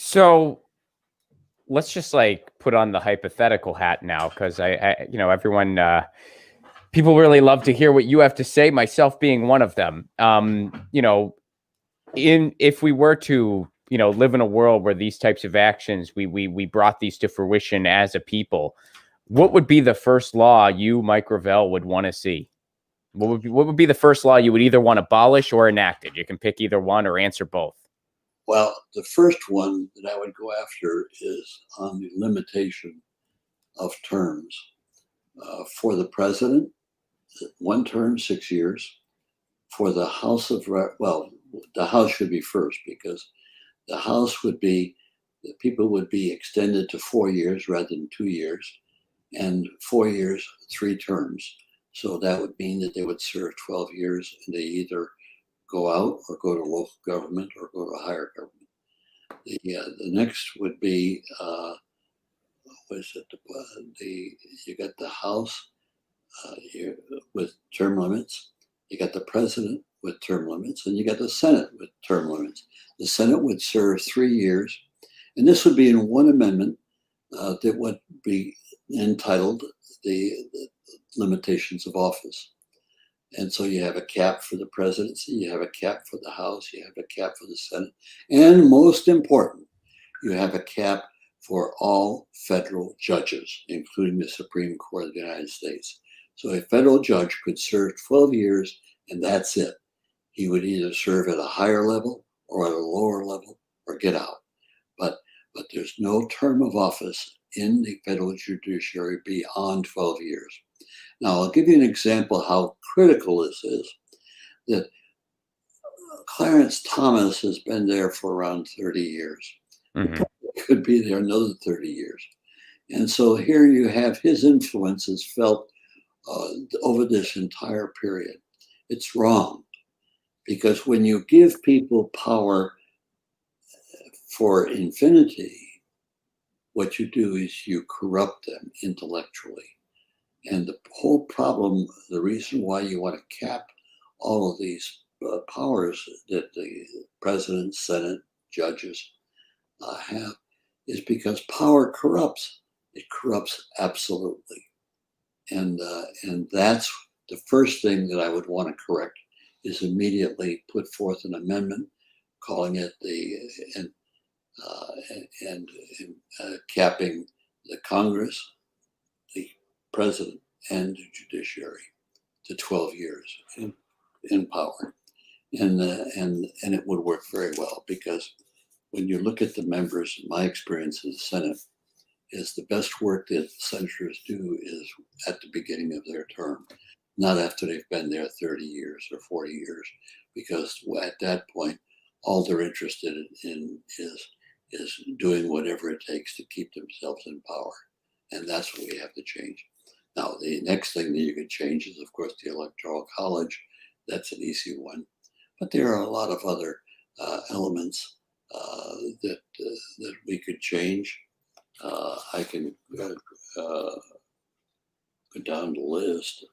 So let's just like put on the hypothetical hat now, because everyone, people really love to hear what you have to say, myself being one of them. If we were to, live in a world where these types of actions, we brought these to fruition as a people, what would be the first law you, Mike Gravel, would want to see? What would be the first law you would either want to abolish or enacted? You can pick either one or answer both. Well, the first one that I would go after is on the limitation of terms. For the president, 1 term, 6 years. For the House of, the House should be first, because the House would be, the people would be extended to 4 years rather than 2 years, and 4 years, 3 terms. So that would mean that they would serve 12 years, and they either go out or go to local government or go to higher government. The next would be, you got the House with term limits, you got the president with term limits, and you got the Senate with term limits. The Senate would serve 3 years, and this would be in one amendment that would be entitled the limitations of office. And so you have a cap for the presidency, you have a cap for the House, you have a cap for the Senate, and most important, you have a cap for all federal judges, including the Supreme Court of the United States. So a federal judge could serve 12 years, and that's it. He would either serve at a higher level or at a lower level or get out. But there's no term of office in the federal judiciary beyond 12 years. Now, I'll give you an example how critical this is. That Clarence Thomas has been there for around 30 years. Mm-hmm. He could be there another 30 years. And so here you have his influences felt over this entire period. It's wrong, because when you give people power for infinity, what you do is you corrupt them intellectually. And the whole problem, the reason why you want to cap all of these powers that the president, Senate, judges have, is because power corrupts. It corrupts absolutely. And that's the first thing that I would want to correct, is immediately put forth an amendment calling it capping the Congress, the president, and the judiciary to 12 years in power. And it would work very well, because when you look at the members, my experience in the Senate is the best work that senators do is at the beginning of their term, not after they've been there 30 years or 40 years, because at that point, all they're interested in is doing whatever it takes to keep themselves in power. And that's what we have to change. Now, the next thing that you could change is, of course, the Electoral College. That's an easy one. But there are a lot of other elements that we could change. I can go down the list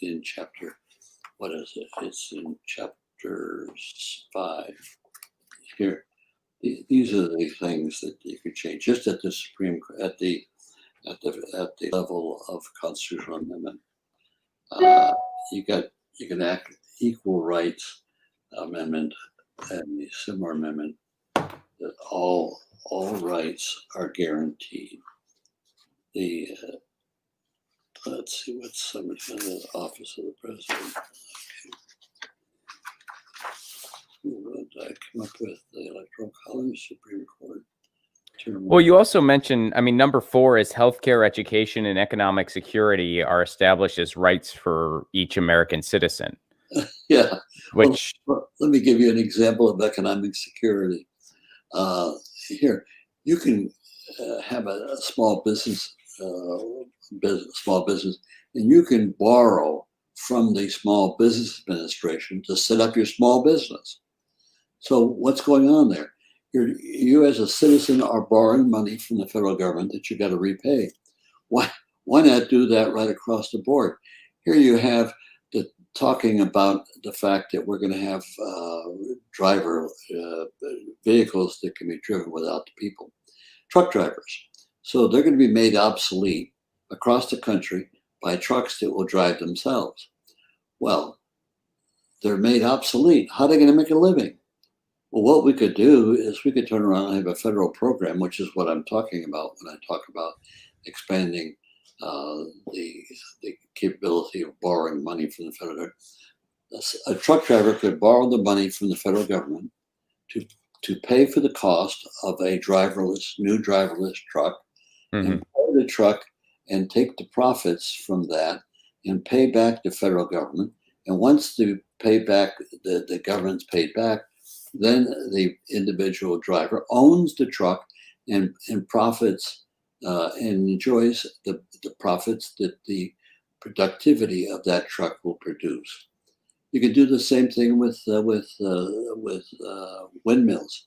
in chapter, what is it? It's in chapter 5. Here, these are the things that you could change just at the Supreme, at the level of constitutional amendment. You can act equal rights amendment and the similar amendment that all rights are guaranteed. The let's see what's some of the office of the president. What did I come up with? The Electoral College, Supreme Court. Well, you also mentioned, number 4 is healthcare, education, and economic security are established as rights for each American citizen. Yeah. Which, well, let me give you an example of economic security. Here, you can have a small business, and you can borrow from the Small Business Administration to set up your small business. So what's going on there? You as a citizen are borrowing money from the federal government that you got to repay. Why not do that right across the board? Here you have the talking about the fact that we're going to have driver vehicles that can be driven without the people, truck drivers. So they're going to be made obsolete across the country by trucks that will drive themselves. Well, they're made obsolete. How are they going to make a living? Well, what we could do is we could turn around and have a federal program, which is what I'm talking about when I talk about expanding the capability of borrowing money from the federal government. A truck driver could borrow the money from the federal government to pay for the cost of a new driverless truck, and buy the truck and take the profits from that and pay back the federal government. And once the government's paid back, then the individual driver owns the truck and profits and enjoys the profits that the productivity of that truck will produce. You can do the same thing with windmills.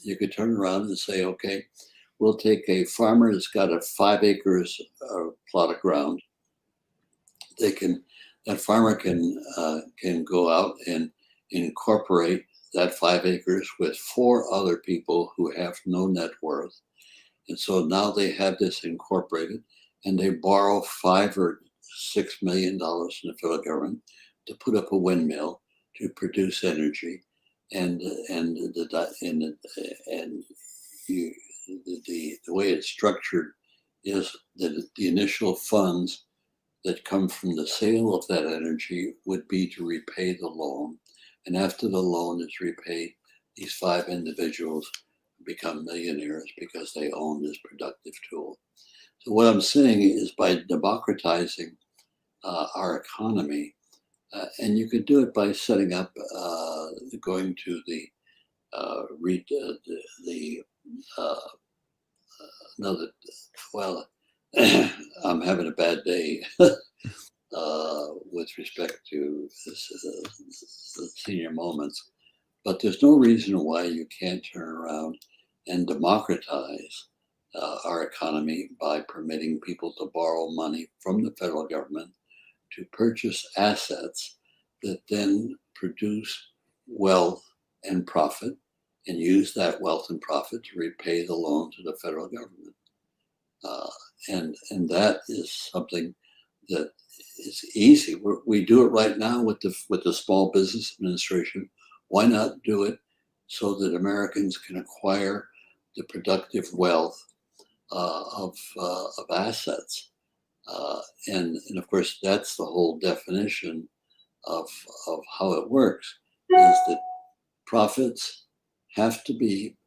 You could turn around and say, okay, we'll take a farmer that's got a 5 acres plot of ground. That farmer can go out and incorporate that 5 acres with 4 other people who have no net worth. And so now they have this incorporated, and they borrow $5 or $6 million from the federal government to put up a windmill to produce energy, and the way it's structured is that the initial funds that come from the sale of that energy would be to repay the loan. And after the loan is repaid, these 5 individuals become millionaires because they own this productive tool. So what I'm saying is, by democratizing our economy, and you could do it by setting up, going to I'm having a bad day with respect to the senior moments, but there's no reason why you can't turn around and democratize our economy by permitting people to borrow money from the federal government to purchase assets that then produce wealth and profit, and use that wealth and profit to repay the loan to the federal government. And that is something that is easy. We do it right now with the Small Business Administration. Why not do it so that Americans can acquire the productive wealth of assets? And of course, that's the whole definition of how it works, is that profits have to be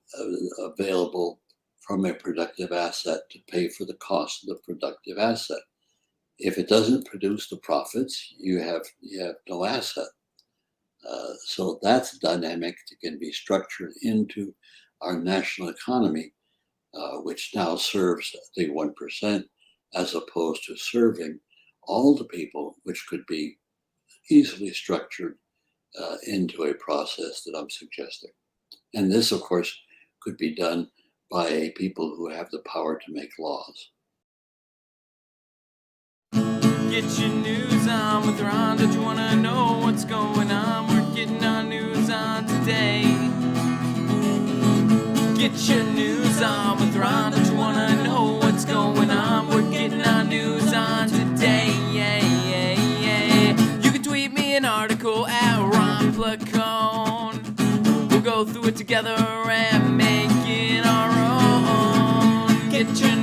available from a productive asset to pay for the cost of the productive asset. If it doesn't produce the profits, you have no asset. So that's a dynamic that can be structured into our national economy, which now serves the 1%, as opposed to serving all the people, which could be easily structured into a process that I'm suggesting. And this, of course, could be done by people who have the power to make laws. Get your news on with Ron. Don't you want to know what's going on? We're getting our news on today. Get your news on with Ron. Don't you want to know what's going on? We're getting our news on today. You can tweet me an article at Ron Placone. We'll go through it together and make it our own. Get your